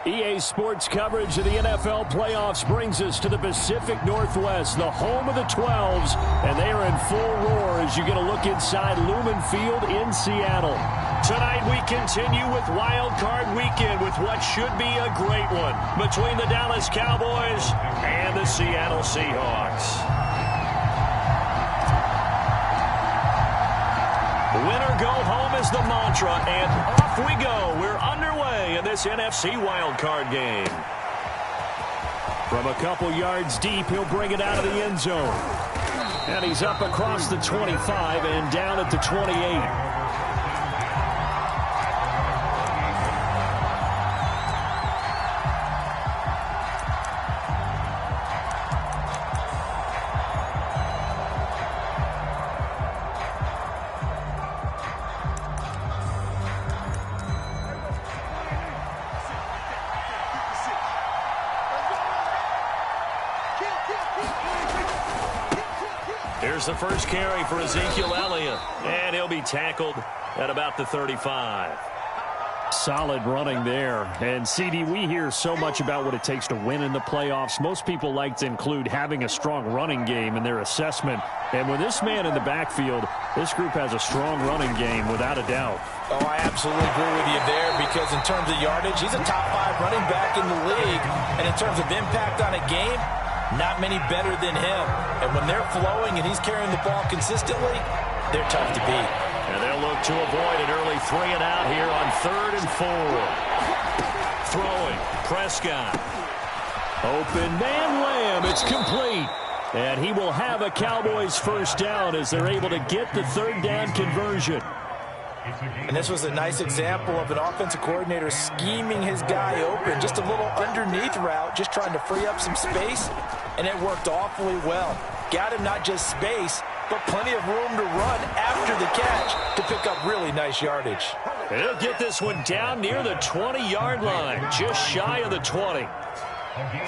EA Sports coverage of the NFL playoffs brings us to the Pacific Northwest, the home of the 12s, and they are in full roar as you get a look inside Lumen Field in Seattle. Tonight we continue with Wild Card Weekend with what should be a great one between the Dallas Cowboys and the Seattle Seahawks. Winner go home is the mantra, and off we go. We're underway in this NFC wildcard game. From a couple yards deep, he'll bring it out of the end zone. And he's up across the 25 and down at the 28. Here's the first carry for Ezekiel Elliott, and he'll be tackled at about the 35. Solid running there. And, CD, we hear so much about what it takes to win in the playoffs. Most people like to include having a strong running game in their assessment. And with this man in the backfield, this group has a strong running game without a doubt. Oh, I absolutely agree with you there because in terms of yardage, he's a top 5 running back in the league. And in terms of impact on a game, not many better than him. And when they're flowing and he's carrying the ball consistently, they're tough to beat. And they'll look to avoid an early 3 and out here on 3rd and 4. Throwing, Prescott. Open man Lamb, it's complete. And he will have a Cowboys first down as they're able to get the 3rd down conversion. And this was a nice example of an offensive coordinator scheming his guy open. Just a little underneath route, just trying to free up some space, and it worked awfully well. Got him not just space, but plenty of room to run after the catch to pick up really nice yardage. And he'll get this one down near the 20-yard line, just shy of the 20.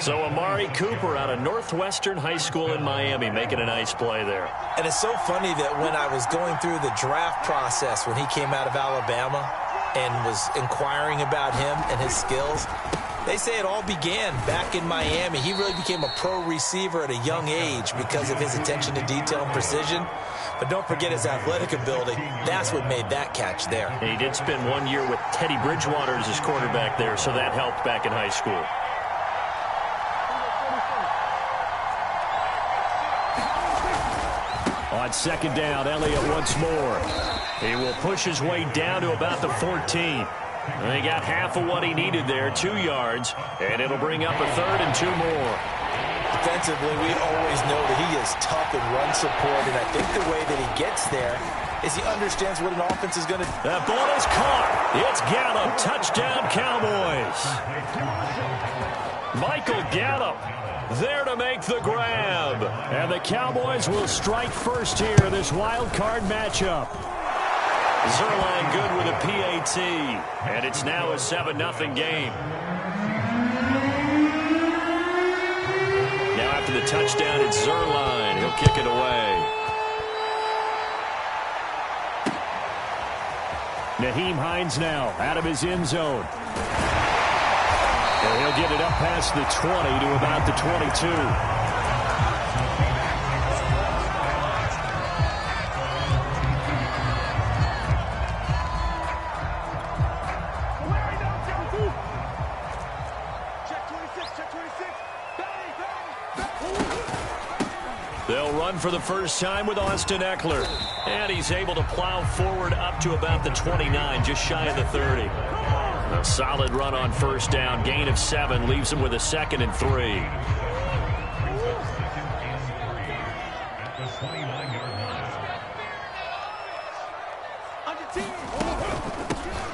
So Amari Cooper out of Northwestern High School in Miami making a nice play there. And it's so funny that when I was going through the draft process when he came out of Alabama and was inquiring about him and his skills, they say it all began back in Miami. He really became a pro receiver at a young age because of his attention to detail and precision. But don't forget his athletic ability. That's what made that catch there. And he did spend 1 year with Teddy Bridgewater as his quarterback there, so that helped back in high school. On 2nd down, Elliott once more. He will push his way down to about the 14. And he got half of what he needed there, 2 yards, and it'll bring up a 3rd and 2 more. Defensively, we always know that he is tough in run support, and I think the way that he gets there is he understands what an offense is going to do. That ball is caught. It's Gallup. Touchdown, Cowboys. Michael Gallup there to make the grab. And the Cowboys will strike first here in this wild card matchup. Zerline good with a PAT. And it's now a 7-0 game. Now after the touchdown, it's Zerline. He'll kick it away. Nyheim Hines now out of his end zone. And he'll get it up past the 20 to about the 22. They'll run for the first time with Austin Eckler. And he's able to plow forward up to about the 29, just shy of the 30. A solid run on first down. Gain of 7 leaves him with a 2nd and 3.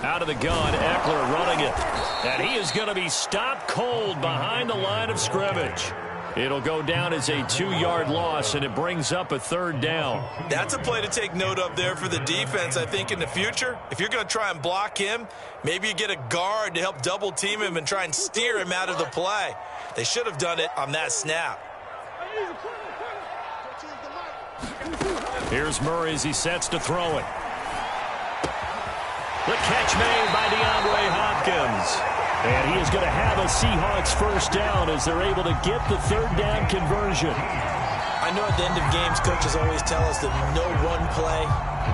Out of the gun, Eckler running it. And he is going to be stopped cold behind the line of scrimmage. It'll go down as a 2-yard loss, and it brings up a 3rd down. That's a play to take note of there for the defense, I think, in the future. If you're going to try and block him, maybe you get a guard to help double-team him and try and steer him out of the play. They should have done it on that snap. Here's Murray as he sets to throw it. The catch made by DeAndre Hopkins. And he is going to have a Seahawks first down as they're able to get the third down conversion. I know at the end of games, coaches always tell us that no one play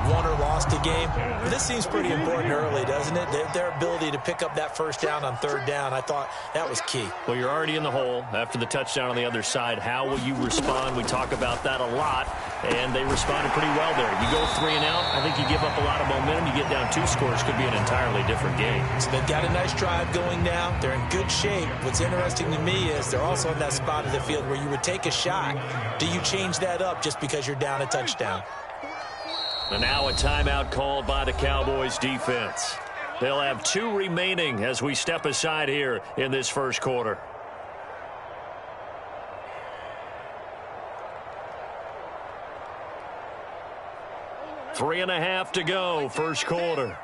won or lost a game. But this seems pretty important early, doesn't it? Their ability to pick up that first down on third down, I thought that was key. Well, you're already in the hole after the touchdown on the other side. How will you respond? We talk about that a lot, and they responded pretty well there. You go 3 and out, I think you give up a lot of momentum. You get down 2 scores, could be an entirely different game. So they've got a nice drive going now. They're in good shape. What's interesting to me is they're also in that spot of the field where you would take a shot. Do you change that up just because you're down a touchdown? And now a timeout called by the Cowboys defense. They'll have 2 remaining as we step aside here in this first quarter. Three and a half to go, first quarter.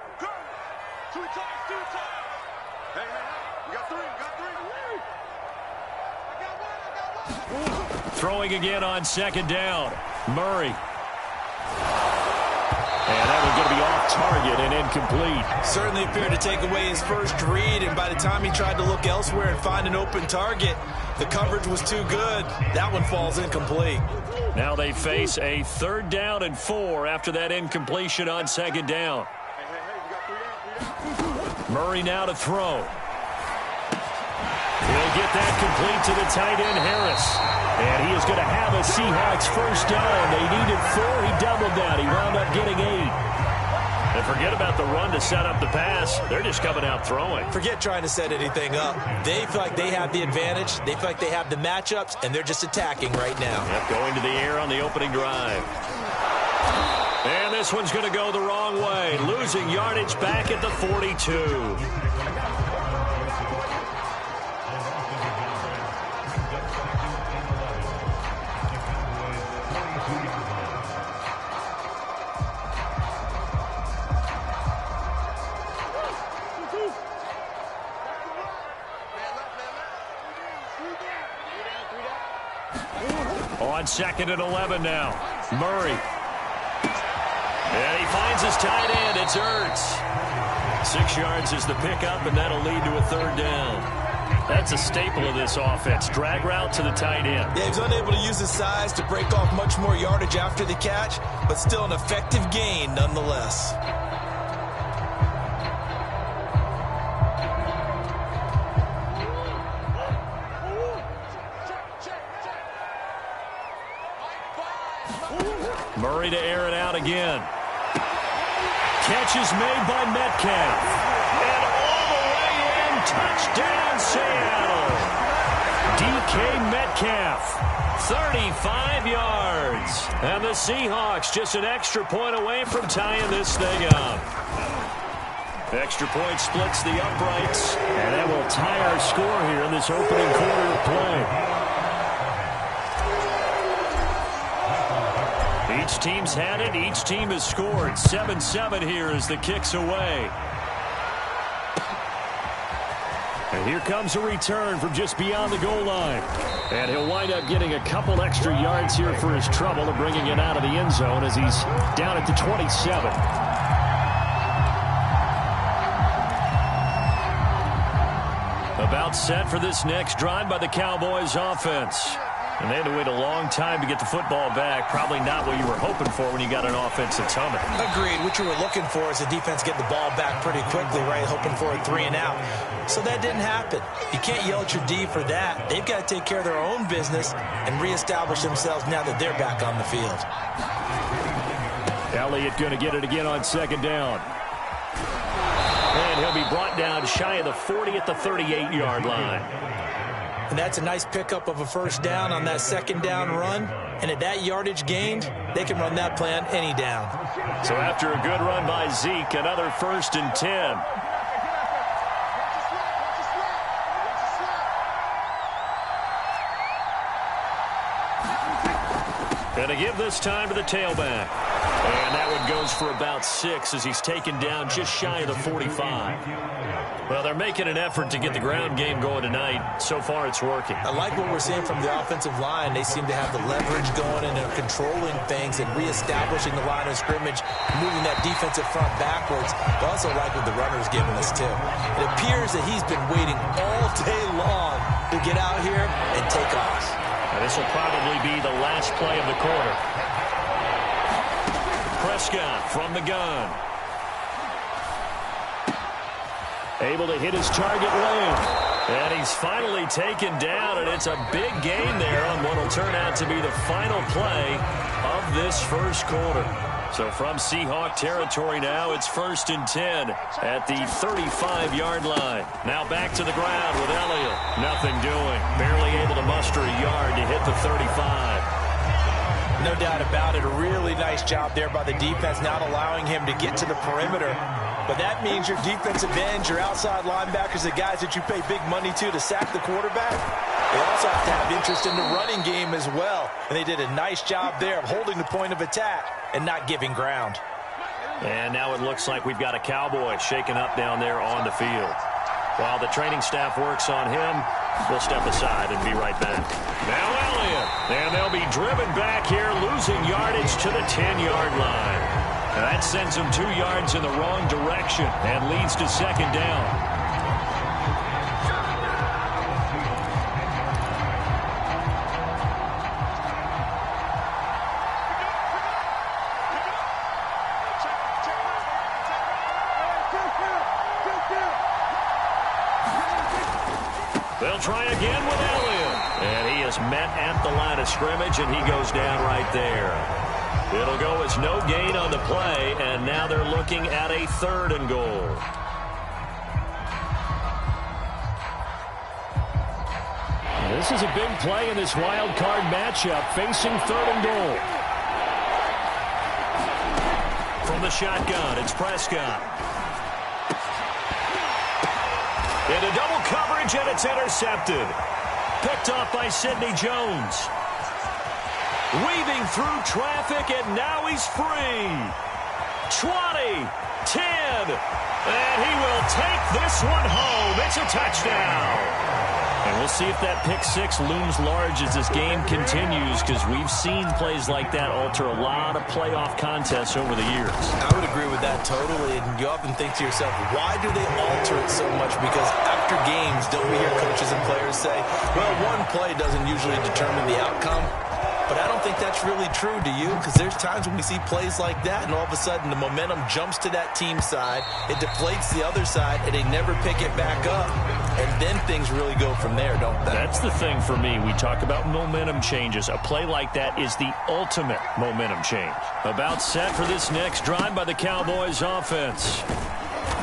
Throwing again on second down. Murray. And that one's going to be off target and incomplete. Certainly appeared to take away his first read, and by the time he tried to look elsewhere and find an open target, the coverage was too good. That one falls incomplete. Now they face a 3rd down and 4 after that incompletion on second down. Murray now to throw. He'll get that complete to the tight end, Harris. And he is going to have a Seahawks first down. They needed 4. He doubled that. He wound up getting 8. And forget about the run to set up the pass. They're just coming out throwing. Forget trying to set anything up. They feel like they have the advantage. They feel like they have the matchups, and they're just attacking right now. Yep, going to the air on the opening drive. And this one's going to go the wrong way. Losing yardage back at the 42. On 2nd and 11 now. Murray. And he finds his tight end. It's Ertz. 6 yards is the pickup, and that'll lead to a 3rd down. That's a staple of this offense. Drag route to the tight end. Yeah, he's unable to use his size to break off much more yardage after the catch, but still an effective gain nonetheless. Murray to air it out again. Catch is made by Metcalf. And all the way in, touchdown Seattle. DK Metcalf, 35 yards. And the Seahawks just an extra point away from tying this thing up. Extra point splits the uprights. And that will tie our score here in this opening quarter of play. Each team's had it. Each team has scored. 7-7 here as the kick's away. And here comes a return from just beyond the goal line. And he'll wind up getting a couple extra yards here for his trouble and bringing it out of the end zone as he's down at the 27. About set for this next drive by the Cowboys offense. And they had to wait a long time to get the football back. Probably not what you were hoping for when you got an offense that's humming. Agreed. What you were looking for is the defense get the ball back pretty quickly, right? Hoping for a 3 and out. So that didn't happen. You can't yell at your D for that. They've got to take care of their own business and reestablish themselves now that they're back on the field. Elliott going to get it again on second down. And he'll be brought down shy of the 40 at the 38-yard line. And that's a nice pickup of a first down on that second down run. And at that yardage gained, they can run that play on any down. So after a good run by Zeke, another 1st and 10. Going to give this time to the tailback. And that one goes for about 6 as he's taken down just shy of the 45. Well, they're making an effort to get the ground game going tonight. So far, it's working. I like what we're seeing from the offensive line. They seem to have the leverage going, and they're controlling things and reestablishing the line of scrimmage, moving that defensive front backwards. I also like what the runner's giving us, too. It appears that he's been waiting all day long to get out here and take off. Now, this will probably be the last play of the quarter. Prescott from the gun. Able to hit his target lane. And he's finally taken down, and it's a big gain there on what will turn out to be the final play of this first quarter. So from Seahawk territory now, it's 1st and 10 at the 35-yard line. Now back to the ground with Elliott. Nothing doing. Barely able to muster a yard to hit the 35. No doubt about it. A really nice job there by the defense, not allowing him to get to the perimeter. But that means your defensive ends, your outside linebackers, the guys that you pay big money to sack the quarterback, they also have to have interest in the running game as well. And they did a nice job there of holding the point of attack and not giving ground. And now it looks like we've got a Cowboy shaken up down there on the field. While the training staff works on him, we'll step aside and be right back. Now Elliott, and they'll be driven back here, losing yardage to the 10-yard line. And that sends him 2 yards in the wrong direction and leads to 2nd down. They'll try again with Elliott. And he is met at the line of scrimmage, and he goes down right there. It'll go as no gain on the play, and now they're looking at a 3rd and goal. This is a big play in this wild card matchup, facing 3rd and goal. From the shotgun, it's Prescott. Into double coverage, and it's intercepted. Picked off by Sidney Jones. Weaving through traffic, and now he's free. 20, 10, and he will take this one home. It's a touchdown. And we'll see if that pick 6 looms large as this game continues, because we've seen plays like that alter a lot of playoff contests over the years. I would agree with that totally, and you often think to yourself, why do they alter it so much? Because after games, don't we hear coaches and players say, well, one play doesn't usually determine the outcome? But I don't think that's really true, do you? Because there's times when we see plays like that, and all of a sudden the momentum jumps to that team side, it deflates the other side, and they never pick it back up. And then things really go from there, don't they? That's the thing for me. We talk about momentum changes. A play like that is the ultimate momentum change. About set for this next drive by the Cowboys offense.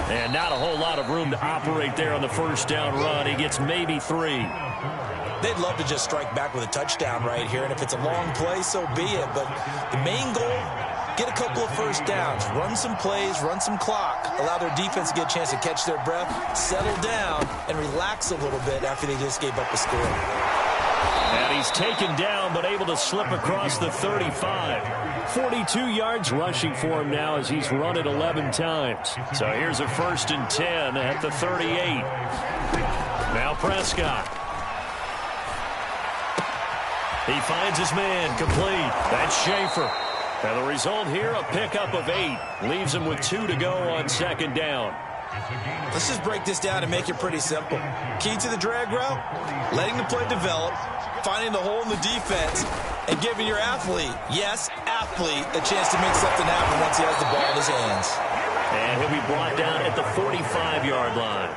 And not a whole lot of room to operate there on the 1st down run. He gets maybe 3. They'd love to just strike back with a touchdown right here, and if it's a long play, so be it. But the main goal, get a couple of 1st downs, run some plays, run some clock, allow their defense to get a chance to catch their breath, settle down, and relax a little bit after they just gave up a score. And he's taken down, but able to slip across the 35. 42 yards rushing for him now as he's run it 11 times. So here's a 1st and 10 at the 38. Now Prescott. He finds his man complete. That's Schaefer. And the result here, a pickup of 8. Leaves him with 2 to go on 2nd down. Let's just break this down and make it pretty simple. Key to the drag route, letting the play develop, finding the hole in the defense, and giving your athlete, yes, athlete, a chance to make something happen once he has the ball in his hands. And he'll be brought down at the 45-yard line.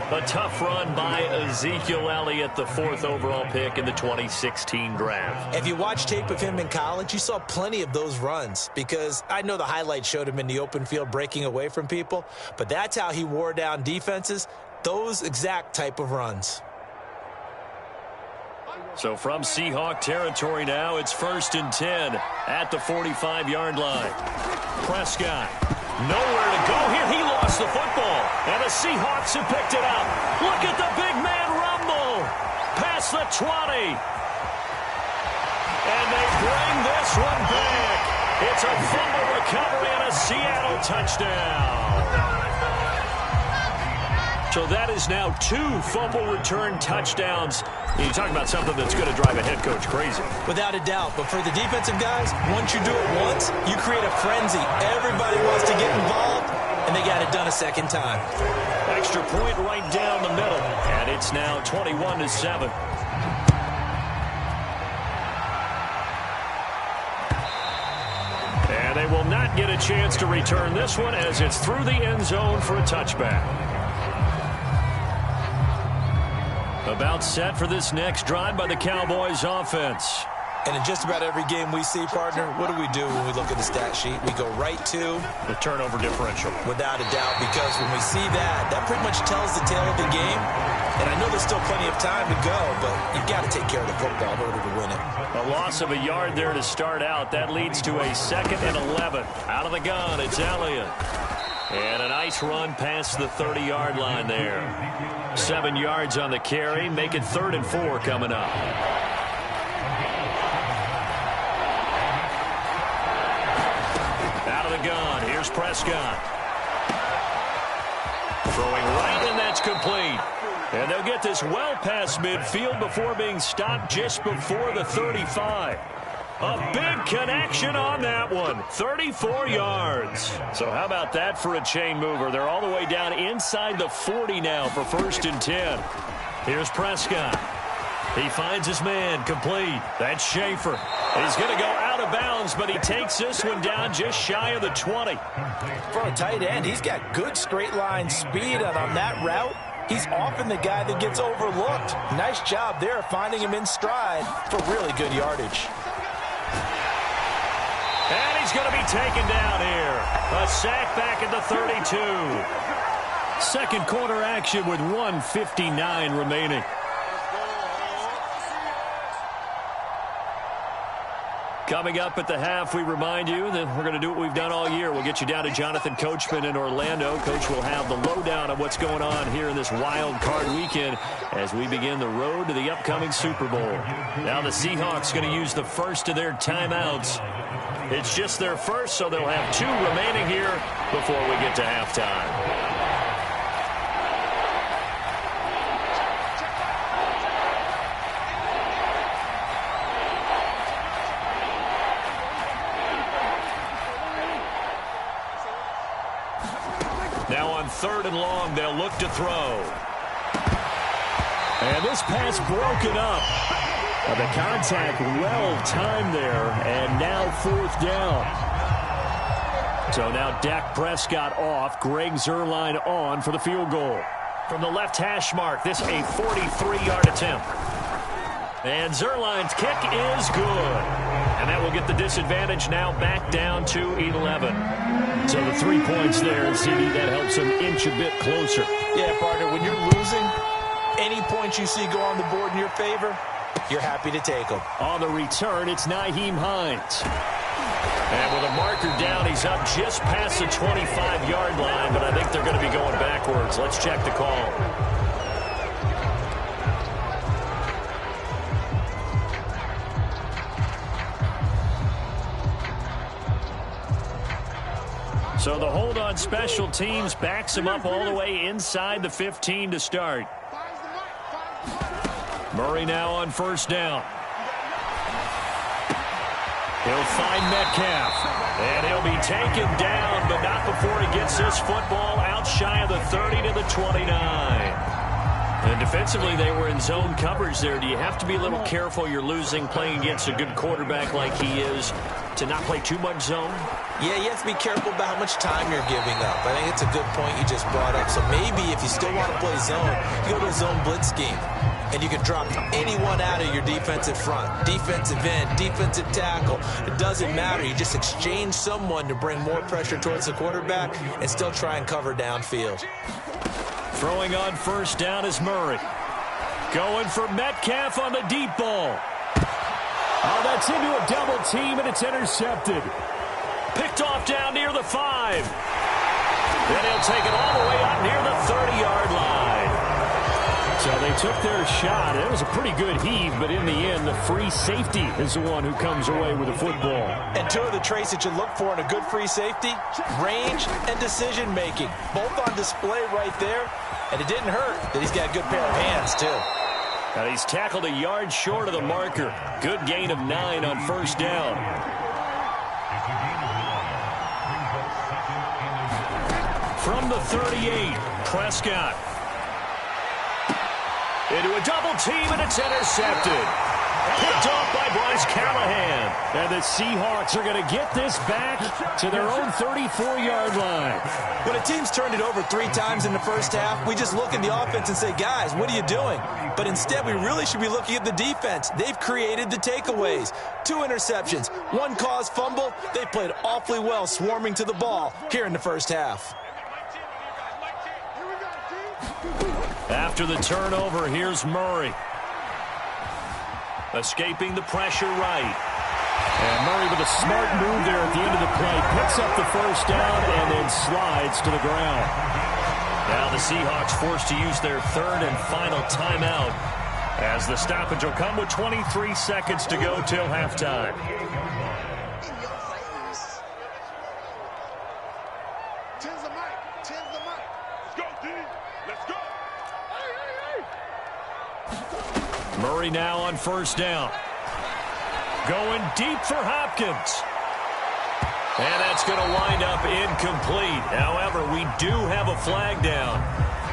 A tough run by Ezekiel Elliott, the 4th overall pick in the 2016 draft. If you watch tape of him in college, you saw plenty of those runs, because I know the highlights showed him in the open field breaking away from people, but that's how he wore down defenses, those exact type of runs. So from Seahawk territory now, it's 1st and 10 at the 45-yard line. Prescott. Nowhere to go here. He lost the football. And the Seahawks have picked it up. Look at the big man rumble. Past the 20. And they bring this one back. It's a fumble recovery and a Seattle touchdown. So that is now 2 fumble return touchdowns. You talk about something that's going to drive a head coach crazy. Without a doubt. But for the defensive guys, once you do it once, you create a frenzy. Everybody wants to get involved, and they got it done a second time. Extra point right down the middle. And it's now 21-7. And they will not get a chance to return this one as it's through the end zone for a touchback. About set for this next drive by the Cowboys offense. And in just about every game we see, partner, what do we do when we look at the stat sheet? We go right to the turnover differential. Without a doubt, because when we see that, that pretty much tells the tale of the game. And I know there's still plenty of time to go, but you've got to take care of the football in order to win it. A loss of a yard there to start out. That leads to a 2nd and 11. Out of the gun, it's Elliott. And a nice run past the 30-yard line there. 7 yards on the carry. Make it 3rd and 4 coming up. Out of the gun. Here's Prescott. Throwing right, and that's complete. And they'll get this well past midfield before being stopped just before the 35. A big connection on that one. 34 yards. So how about that for a chain mover? They're all the way down inside the 40 now for 1st and 10. Here's Prescott. He finds his man complete. That's Schaefer. He's going to go out of bounds, but he takes this one down just shy of the 20. For a tight end, he's got good straight line speed, and on that route, he's often the guy that gets overlooked. Nice job there finding him in stride for really good yardage. And he's going to be taken down here. A sack back at the 32. Second quarter action with 1:59 remaining. Coming up at the half, we remind you that we're going to do what we've done all year. We'll get you down to Jonathan Coachman in Orlando. Coach will have the lowdown of what's going on here in this wild card weekend as we begin the road to the upcoming Super Bowl. Now the Seahawks going to use the first of their timeouts. It's just their first, so they'll have 2 remaining here before we get to halftime. Now on 3rd and long, they'll look to throw. And this pass broken up. The contact well-timed there, and now 4th down. So now Dak Prescott off, Greg Zuerlein on for the field goal. From the left hash mark, this a 43-yard attempt. And Zuerlein's kick is good. And that will get the disadvantage now back down to 11. So the 3 points there, and CD, that helps him inch a bit closer. Yeah, partner, when you're losing, any points you see go on the board in your favor, you're happy to take them. On the return, it's Nyheim Hines. And with a marker down, he's up just past the 25-yard line, but I think they're going to be going backwards. Let's check the call. So the hold on special teams backs him up all the way inside the 15 to start. Murray now on 1st down. He'll find Metcalf. And he'll be taken down, but not before he gets this football out shy of the 30 to the 29. And defensively, they were in zone coverage there. Do you have to be a little careful? You're losing, playing against a good quarterback like he is, to not play too much zone? Yeah, you have to be careful about how much time you're giving up. I think it's a good point you just brought up. So maybe if you still want to play zone, you go to a zone blitz scheme. And you can drop anyone out of your defensive front. Defensive end, defensive tackle. It doesn't matter. You just exchange someone to bring more pressure towards the quarterback and still try and cover downfield. Throwing on 1st down is Murray. Going for Metcalf on the deep ball. Oh, that's into a double team, and it's intercepted. Picked off down near the 5. Then he'll take it all the way up near the 30-yard line. So So they took their shot. It was a pretty good heave, but in the end, the free safety is the one who comes away with the football. And two of the traits that you look for in a good free safety, range and decision-making. Both on display right there. And it didn't hurt that he's got a good pair of hands, too. And he's tackled a yard short of the marker. Good gain of 9 on first down. From the 38, Prescott. Into a double team, and it's intercepted. Picked off by Bryce Callahan. And the Seahawks are going to get this back to their own 34-yard line. When a team's turned it over 3 times in the first half, we just look at the offense and say, guys, what are you doing? But instead, we really should be looking at the defense. They've created the takeaways. 2 interceptions, 1 caused fumble. They played awfully well swarming to the ball here in the first half. After the turnover, here's Murray. Escaping the pressure right. And Murray with a smart move there at the end of the play. Picks up the first down and then slides to the ground. Now the Seahawks forced to use their 3rd and final timeout as the stoppage will come with 23 seconds to go till halftime. Murray now on first down. Going deep for Hopkins. And that's going to wind up incomplete. However, we do have a flag down.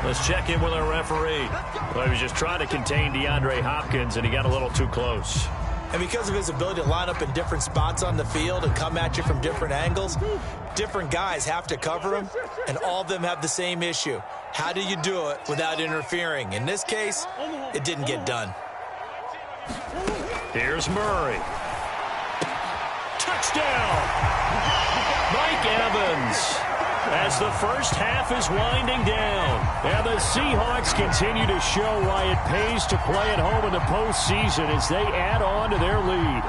Let's check in with our referee. Well, he was just trying to contain DeAndre Hopkins, and he got a little too close. And because of his ability to line up in different spots on the field and come at you from different angles, different guys have to cover him, and all of them have the same issue. How do you do it without interfering? In this case, it didn't get done. Here's Murray. Touchdown! Mike Evans, as the first half is winding down. And the Seahawks continue to show why it pays to play at home in the postseason as they add on to their lead.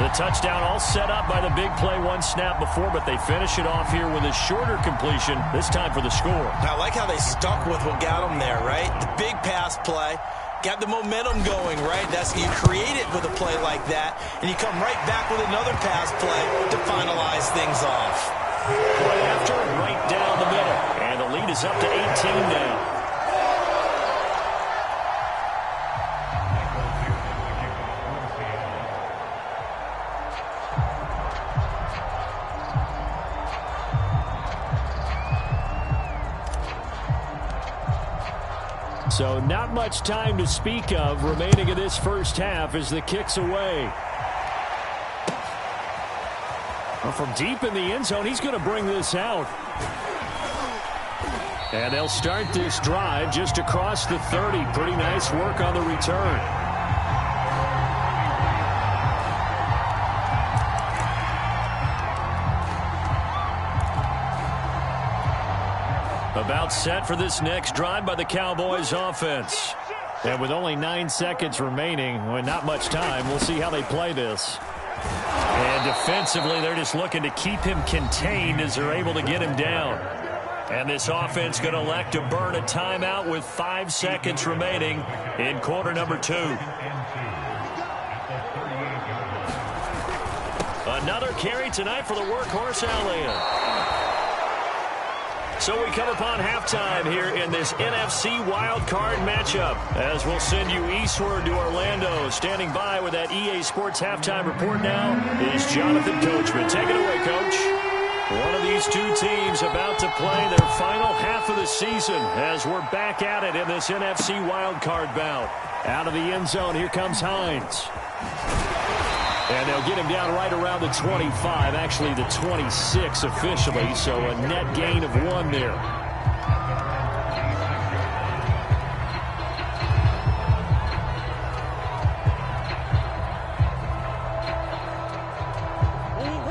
The touchdown all set up by the big play 1 snap before, but they finish it off here with a shorter completion, this time for the score. I like how they stuck with what got them there, right? The big pass play. Got the momentum going, right? That's you create it with a play like that, and you come right back with another pass play to finalize things off. Right after, right down the middle. And the lead is up to 18 now. So not much time to speak of remaining in this first half as the kick's away. Well, from deep in the end zone, he's going to bring this out. And they'll start this drive just across the 30. Pretty nice work on the return. About set for this next drive by the Cowboys offense. And with only 9 seconds remaining, well, not much time, we'll see how they play this. And defensively, they're just looking to keep him contained as they're able to get him down. And this offense going to elect to burn a timeout with 5 seconds remaining in quarter number 2. Another carry tonight for the workhorse Elliott. So we come upon halftime here in this NFC wildcard matchup as we'll send you eastward to Orlando. Standing by with that EA Sports halftime report now is Jonathan Coachman. Take it away, Coach. One of these two teams about to play their final half of the season as we're back at it in this NFC wildcard bout. Out of the end zone, here comes Hines. And they'll get him down right around the 25, actually the 26 officially, so a net gain of 1 there.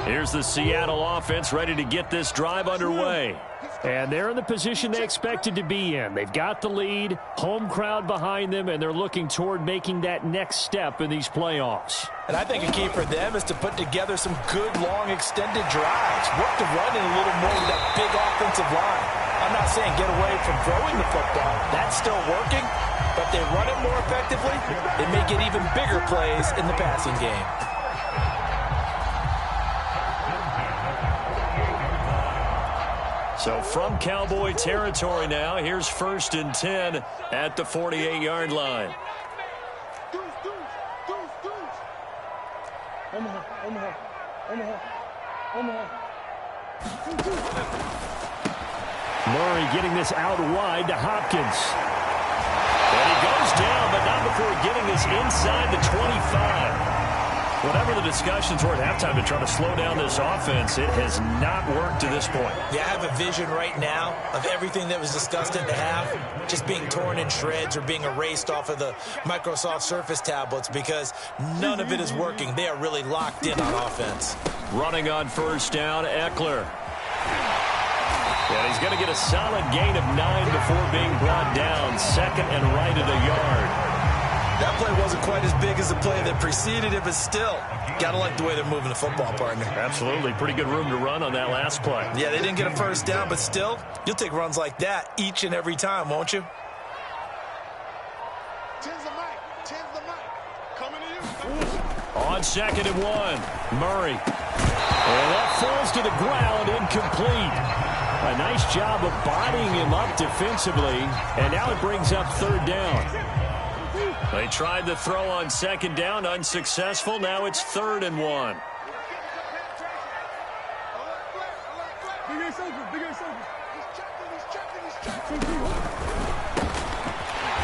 Here's the Seattle offense ready to get this drive underway. And they're in the position they expected to be in. They've got the lead, home crowd behind them, and they're looking toward making that next step in these playoffs. And I think a key for them is to put together some good, long, extended drives. Work to run in a little more with that big offensive line. I'm not saying get away from throwing the football. That's still working, but they run it more effectively. They may get even bigger plays in the passing game. So from Cowboy territory now, here's 1st and 10 at the 48-yard line. Murray getting this out wide to Hopkins. And he goes down, but not before getting this inside the 25. Whatever the discussions were at halftime to try to slow down this offense, it has not worked to this point. Yeah, I have a vision right now of everything that was discussed in the half just being torn in shreds or being erased off of the Microsoft Surface tablets because none of it is working. They are really locked in on offense. Running on 1st down, Eckler. And he's going to get a solid gain of 9 before being brought down. 2nd and right at a yard. That play wasn't quite as big as the play that preceded it, but still, got to like the way they're moving the football, partner. Absolutely. Pretty good room to run on that last play. Yeah, they didn't get a 1st down, but still, you'll take runs like that each and every time, won't you? Coming to you. On 2nd and 1, Murray. And that falls to the ground, incomplete. A nice job of bodying him up defensively, and now it brings up 3rd down. They tried to throw on 2nd down, unsuccessful. Now it's 3rd and 1.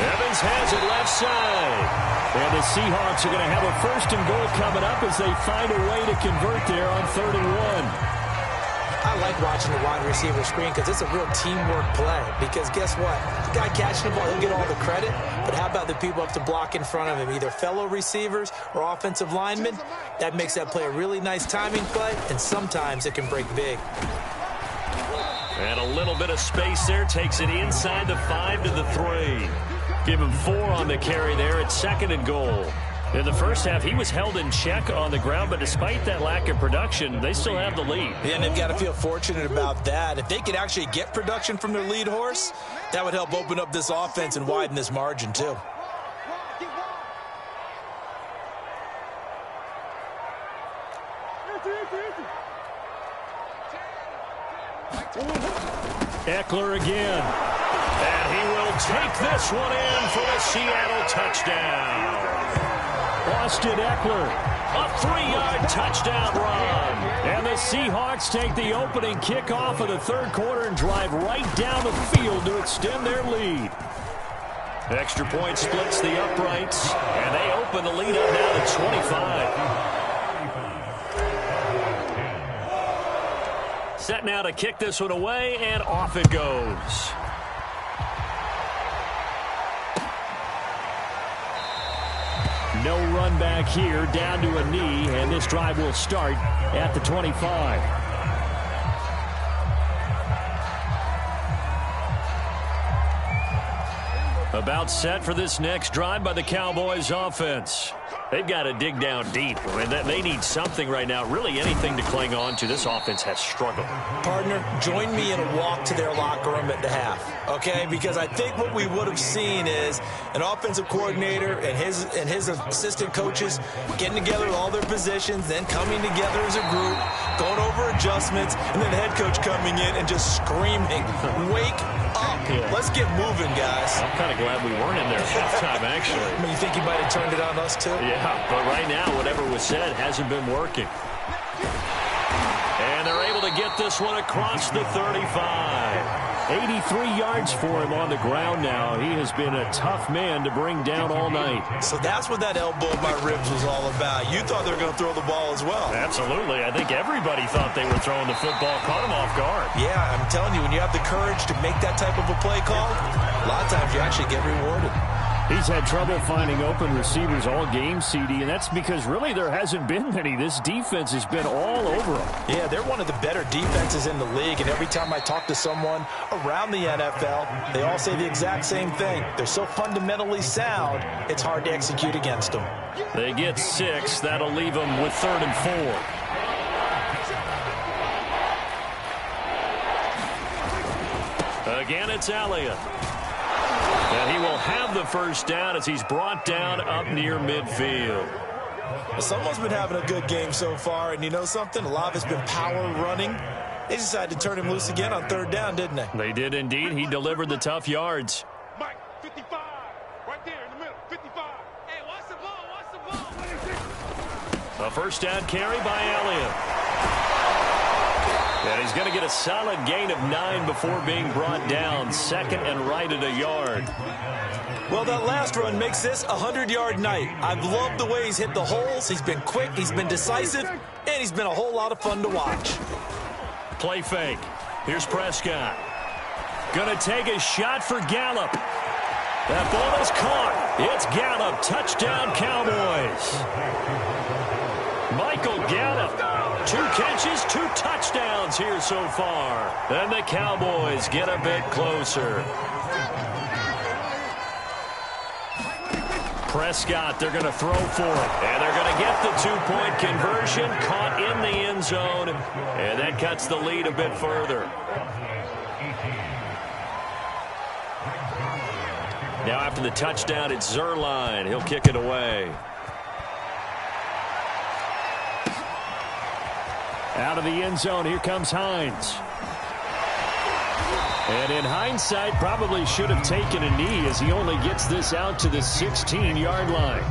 Evans has it left side. And the Seahawks are going to have a 1st and goal coming up as they find a way to convert there on 3rd and 1. I like watching the wide receiver screen because it's a real teamwork play. Because guess what? The guy catching the ball, he'll get all the credit. But how about the people up to block in front of him, either fellow receivers or offensive linemen? That makes that play a really nice timing play, and sometimes it can break big. And a little bit of space there takes it inside the 5 to the 3. Give him 4 on the carry there at 2nd and goal. In the first half, he was held in check on the ground, but despite that lack of production, they still have the lead. Yeah, and they've got to feel fortunate about that. If they could actually get production from their lead horse, that would help open up this offense and widen this margin, too. Eckler again. And he will take this one in for the Seattle touchdown. Austin Eckler, a 3-yard touchdown run. And the Seahawks take the opening kickoff of the 3rd quarter and drive right down the field to extend their lead. Extra point splits the uprights, and they open the lead up now to 25. Set now to kick this one away, and off it goes. No run back here, down to a knee, and this drive will start at the 25. About set for this next drive by the Cowboys offense. They've got to dig down deep. I mean, they need something right now, really anything to cling on to. This offense has struggled. Partner, join me in a walk to their locker room at the half, okay? Because I think what we would have seen is an offensive coordinator and his assistant coaches getting together with all their positions, then coming together as a group, going over adjustments, and then the head coach coming in and just screaming, wake up. Yeah. Let's get moving, guys. I'm kind of glad we weren't in there at halftime, actually. I mean, you think he might have turned it on us, too? Yeah, but right now, whatever was said hasn't been working. And they're able to get this one across the 35. 83 yards for him on the ground now. He has been a tough man to bring down all night. So that's what that elbow in my ribs was all about. You thought they were going to throw the ball as well. Absolutely. I think everybody thought they were throwing the football, caught him off guard. Yeah, I'm telling you, when you have the courage to make that type of a play call, a lot of times you actually get rewarded. He's had trouble finding open receivers all game, CD, and that's because really there hasn't been many. This defense has been all over him. Yeah, they're one of the better defenses in the league, and every time I talk to someone around the NFL, they all say the exact same thing. They're so fundamentally sound, it's hard to execute against them. They get 6. That'll leave them with 3rd and 4. Again, it's Elliott. And he will have the first down as he's brought down up near midfield. Someone's been having a good game so far, and you know something? A lot of it's been power running. They decided to turn him loose again on third down, didn't they? They did indeed. He delivered the tough yards. Mike, 55. Right there in the middle. 55. Hey, watch the ball. Watch the ball. A first down carry by Elliott. And he's going to get a solid gain of 9 before being brought down. Second and right at a yard. Well, that last run makes this a 100-yard night. I've loved the way he's hit the holes. He's been quick, he's been decisive, and he's been a whole lot of fun to watch. Play fake. Here's Prescott. Going to take a shot for Gallup. That ball is caught. It's Gallup. Touchdown, Cowboys. Michael Gallup. 2 catches, 2 touchdowns here so far. And the Cowboys get a bit closer. Prescott, they're going to throw for it. And they're going to get the 2-point conversion, caught in the end zone. And that cuts the lead a bit further. Now after the touchdown, it's Zerline. He'll kick it away. Out of the end zone, here comes Hines. And in hindsight, probably should have taken a knee as he only gets this out to the 16-yard line.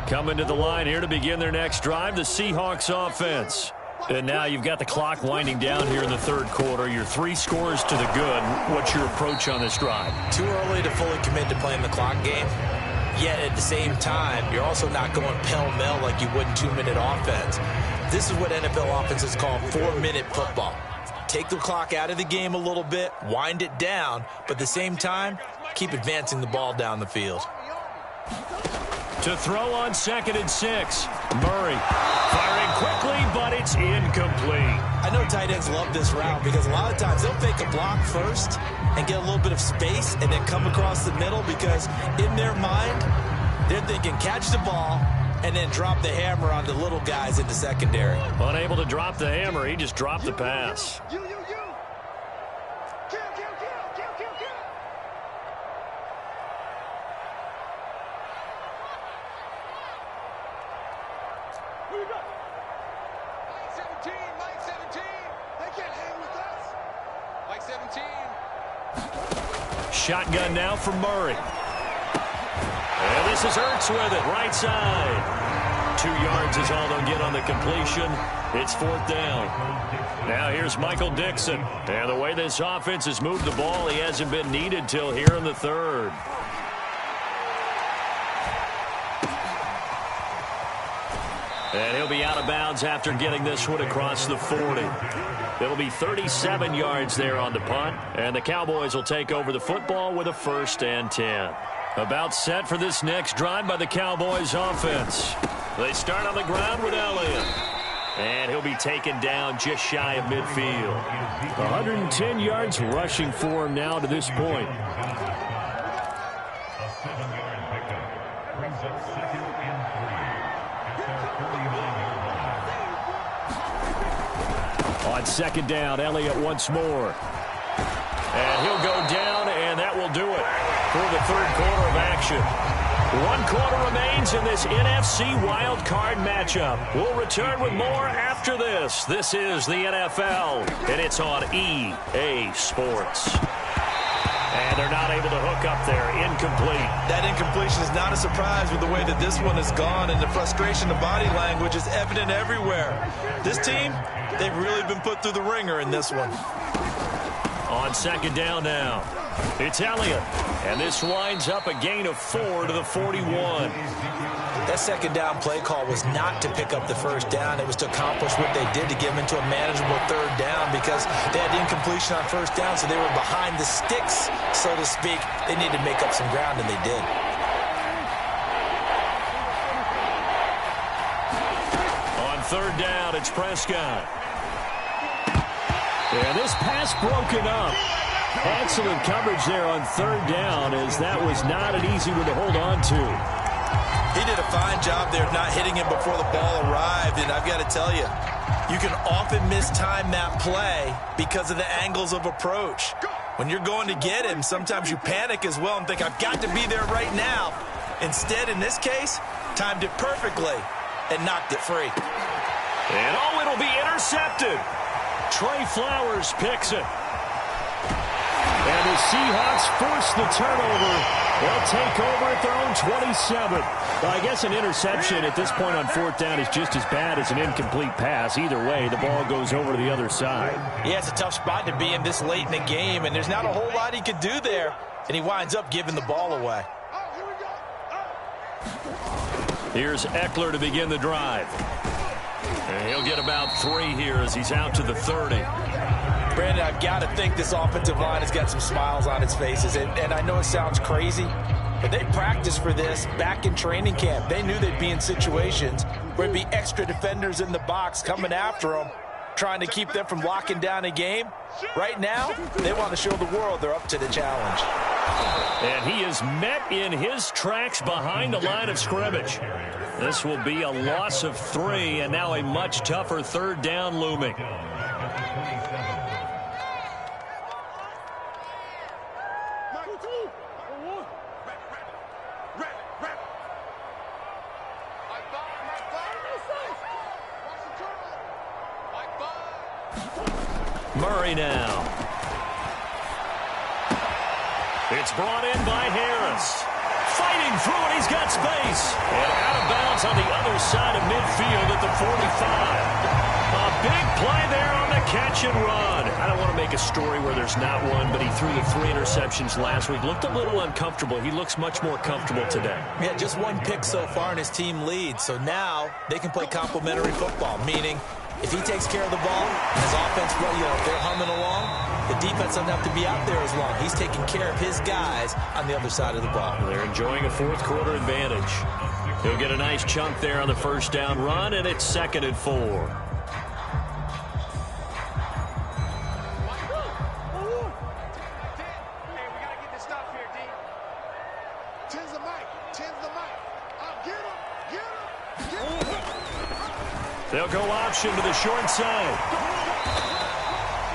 Coming to the line here to begin their next drive, the Seahawks offense. And now you've got the clock winding down here in the third quarter. You're 3 scores to the good. What's your approach on this drive? Too early to fully commit to playing the clock game. Yet at the same time, you're also not going pell-mell like you would in 2-minute offense. This is what NFL offenses call 4-minute football. Take the clock out of the game a little bit, wind it down, but at the same time, keep advancing the ball down the field. To throw on 2nd and 6. Murray firing quickly, but it's incomplete. I know tight ends love this route because a lot of times they'll fake a block first and get a little bit of space and then come across the middle because in their mind, they're thinking catch the ball and then drop the hammer on the little guys in the secondary. Unable to drop the hammer, he just dropped the pass. You. Kill. Who you got? Mike 17. They can't hang with us. Mike 17. Shotgun now for Murray. And this is Ertz with it, right side. 2 yards is all they'll get on the completion. It's 4th down. Now here's Michael Dixon. And the way this offense has moved the ball, he hasn't been needed till here in the third. And he'll be out of bounds after getting this one across the 40. It'll be 37 yards there on the punt. And the Cowboys will take over the football with a 1st and 10. About set for this next drive by the Cowboys offense. They start on the ground with Elliott. And he'll be taken down just shy of midfield. 110 yards rushing for him now to this point. On 2nd down, Elliott once more. And he'll go down, and that will do it for the third quarter of action. 1 quarter remains in this NFC Wild Card matchup. We'll return with more after this. This is the NFL, and it's on EA Sports. And they're not able to hook up there. Incomplete. That incompletion is not a surprise with the way that this one has gone, and the frustration of body language is evident everywhere. This team, they've really been put through the ringer in this one. On 2nd down now, it's Elliott. And this winds up a gain of 4 to the 41. That 2nd down play call was not to pick up the 1st down. It was to accomplish what they did to get them into a manageable 3rd down because they had incompletion on 1st down, so they were behind the sticks, so to speak. They needed to make up some ground, and they did. On 3rd down, it's Prescott. And this pass broken up. Excellent coverage there on 3rd down, as that was not an easy one to hold on to. He did a fine job there not hitting him before the ball arrived, and I've got to tell you, you can often mistime that play because of the angles of approach. When you're going to get him, sometimes you panic as well and think, I've got to be there right now. Instead, in this case, timed it perfectly and knocked it free. And it'll be intercepted. Trey Flowers picks it. And the Seahawks force the turnover. They'll take over at their own 27. Well, I guess an interception at this point on fourth down is just as bad as an incomplete pass. Either way, the ball goes over to the other side. Yeah, it's a tough spot to be in this late in the game, and there's not a whole lot he could do there. And he winds up giving the ball away. Here's Eckler to begin the drive. And he'll get about 3 here as he's out to the 30. Brandon, I've got to think this offensive line has got some smiles on its faces. And I know it sounds crazy, but they practiced for this back in training camp. They knew they'd be in situations where there'd be extra defenders in the box coming after them, trying to keep them from locking down a game. Right now, they want to show the world they're up to the challenge. And he is met in his tracks behind the line of scrimmage. This will be a loss of 3, and now a much tougher third down looming. Murray now. It's brought in by Harris. Fighting through it, he's got space. And out of bounds on the other side of midfield at the 45. A big play there on the catch and run. I don't want to make a story where there's not one, but he threw the 3 interceptions last week. Looked a little uncomfortable. He looks much more comfortable today. Yeah, just 1 pick so far and his team leads. So now they can play complementary football, meaning if he takes care of the ball, his offense, they're humming along, the defense doesn't have to be out there as long. He's taking care of his guys on the other side of the ball. They're enjoying a fourth quarter advantage. He'll get a nice chunk there on the first down run, and it's 2nd and 4. They'll go option to the short side.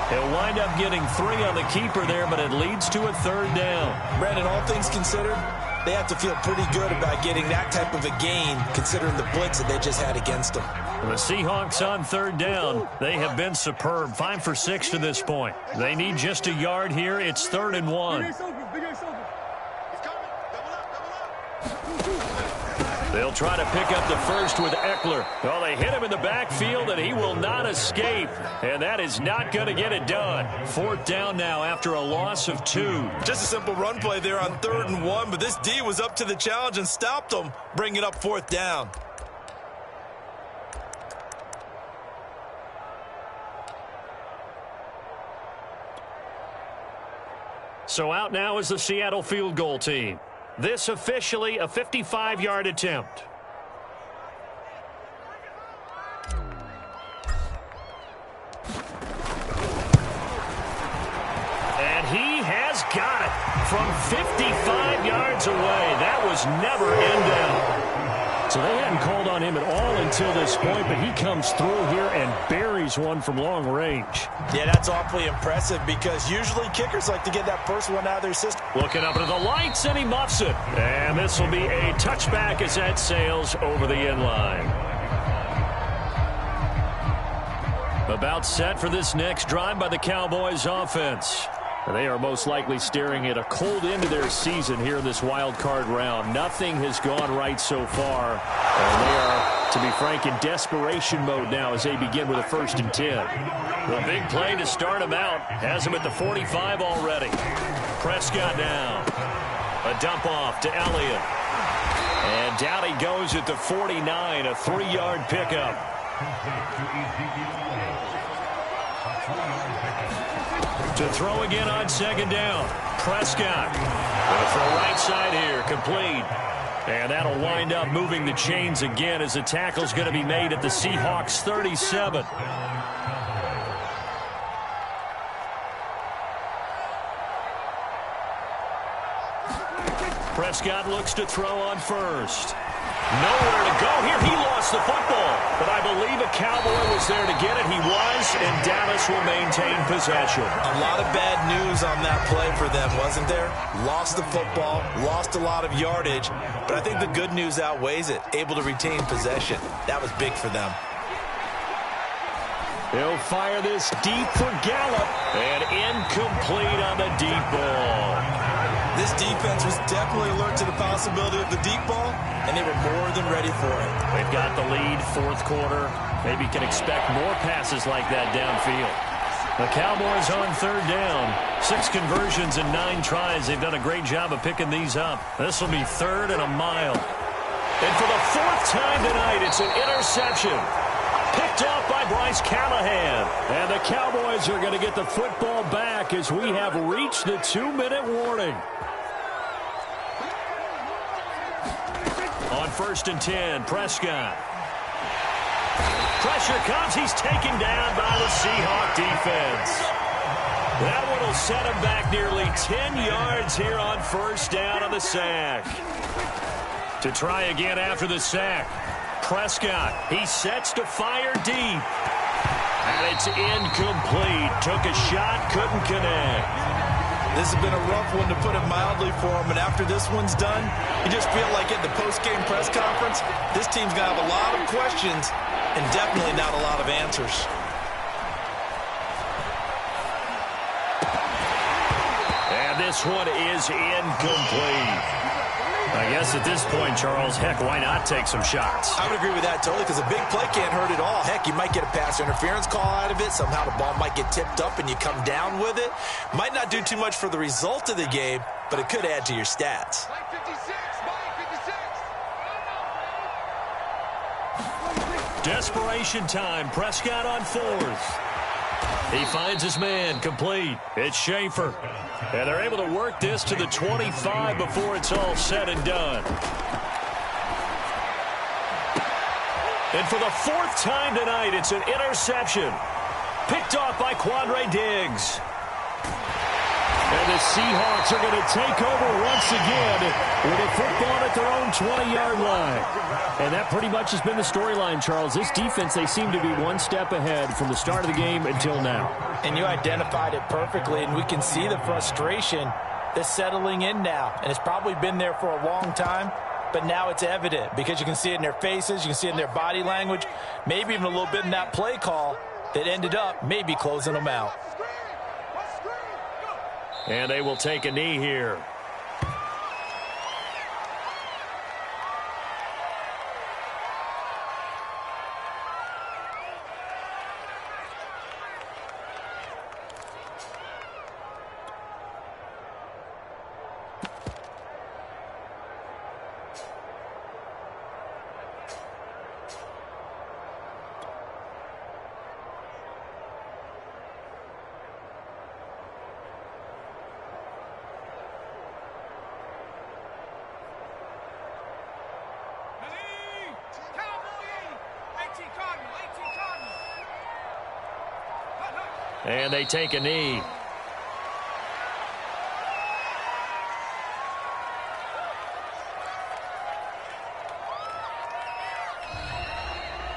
He'll wind up getting 3 on the keeper there, but it leads to a 3rd down. Brandon, all things considered, they have to feel pretty good about getting that type of a gain, considering the blitz that they just had against them. The Seahawks on 3rd down. They have been superb. 5 for 6 to this point. They need just a yard here. It's 3rd and 1. They'll try to pick up the first with Eckler. Well, they hit him in the backfield, and he will not escape. And that is not going to get it done. 4th down now after a loss of 2. Just a simple run play there on 3rd and 1, but this D was up to the challenge and stopped them, bringing up 4th down. So out now is the Seattle field goal team. This officially a 55-yard attempt. And he has got it from 55 yards away. That was never in doubt. So they hadn't called on him at all until this point, but he comes through here and buries one from long range. Yeah, that's awfully impressive because usually kickers like to get that first one out of their system. Looking up into the lights, and he muffs it. And this will be a touchback as that sails over the end line. About set for this next drive by the Cowboys offense. They are most likely staring at a cold end to their season here in this wild card round. Nothing has gone right so far. And they are, to be frank, in desperation mode now as they begin with a 1st and 10. The big play to start him out has him at the 45 already. Prescott now. A dump off to Elliott. And down he goes at the 49, a 3-yard pickup. To throw again on 2nd down. Prescott. For the right side here, complete. And that'll wind up moving the chains again as the tackle's going to be made at the Seahawks 37. Prescott looks to throw on first. Nowhere to go here. He lost the football. But I believe a Cowboy was there to get it. He was, and Dallas will maintain possession. A lot of bad news on that play for them, wasn't there? Lost the football, lost a lot of yardage, but I think the good news outweighs it. Able to retain possession. That was big for them. He'll fire this deep for Gallup, and incomplete on the deep ball. This defense was definitely alert to the possibility of the deep ball, and they were more than ready for it. They've got the lead, fourth quarter. Maybe can expect more passes like that downfield. The Cowboys on third down. 6 conversions and 9 tries. They've done a great job of picking these up. This will be 3rd and a mile. And for the 4th time tonight, it's an interception. Picked off by Bryce Callahan. And the Cowboys are going to get the football back as we have reached the 2-minute warning. On 1st and 10, Prescott. Pressure comes. He's taken down by the Seahawk defense. That one will set him back nearly 10 yards here on 1st down on the sack. To try again after the sack. Prescott, he sets to fire deep. And it's incomplete. Took a shot, couldn't connect. This has been a rough one, to put it mildly, for him. And after this one's done, you just feel like at the post-game press conference, this team's going to have a lot of questions and definitely not a lot of answers. And this one is incomplete. I guess at this point, Charles, heck, why not take some shots? I would agree with that totally, because a big play can't hurt at all. Heck, you might get a pass interference call out of it. Somehow the ball might get tipped up and you come down with it. Might not do too much for the result of the game, but it could add to your stats. Mike 56, Mike 56. Desperation time. Prescott on 4th. He finds his man, complete. It's Schaefer. And they're able to work this to the 25 before it's all said and done. And for the 4th time tonight, it's an interception. Picked off by Quandre Diggs. And the Seahawks are going to take over once again with a football at their own 20-yard line. And that pretty much has been the storyline, Charles. This defense, they seem to be one step ahead from the start of the game until now. And you identified it perfectly, and we can see the frustration that's settling in now. And it's probably been there for a long time, but now it's evident because you can see it in their faces, you can see it in their body language, maybe even a little bit in that play call that ended up maybe closing them out. And they will take a knee here. And they take a knee.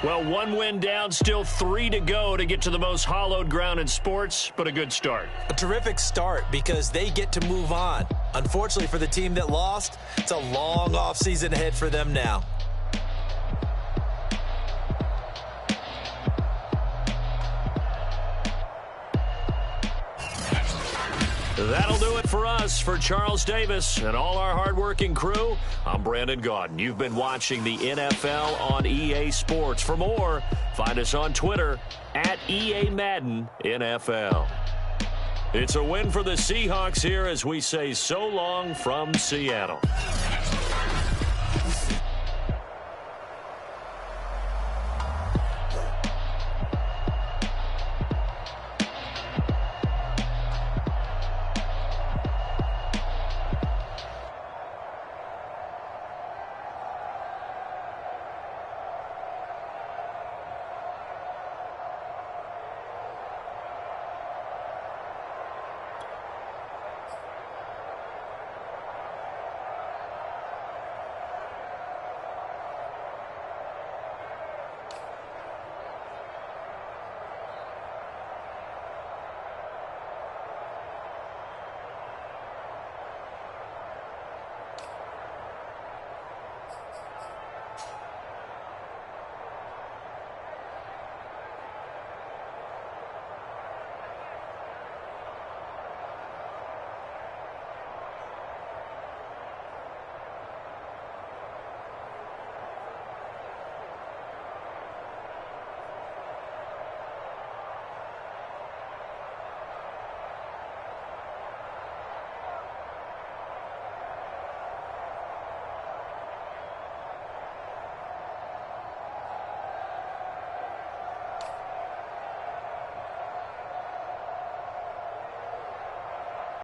Well, 1 win down, still 3 to go to get to the most hallowed ground in sports, but a good start. A terrific start because they get to move on. Unfortunately for the team that lost, it's a long offseason ahead for them now. That'll do it for us. For Charles Davis and all our hardworking crew, I'm Brandon Gaudin. You've been watching the NFL on EA Sports. For more, find us on Twitter at EA Madden NFL. It's a win for the Seahawks here as we say so long from Seattle.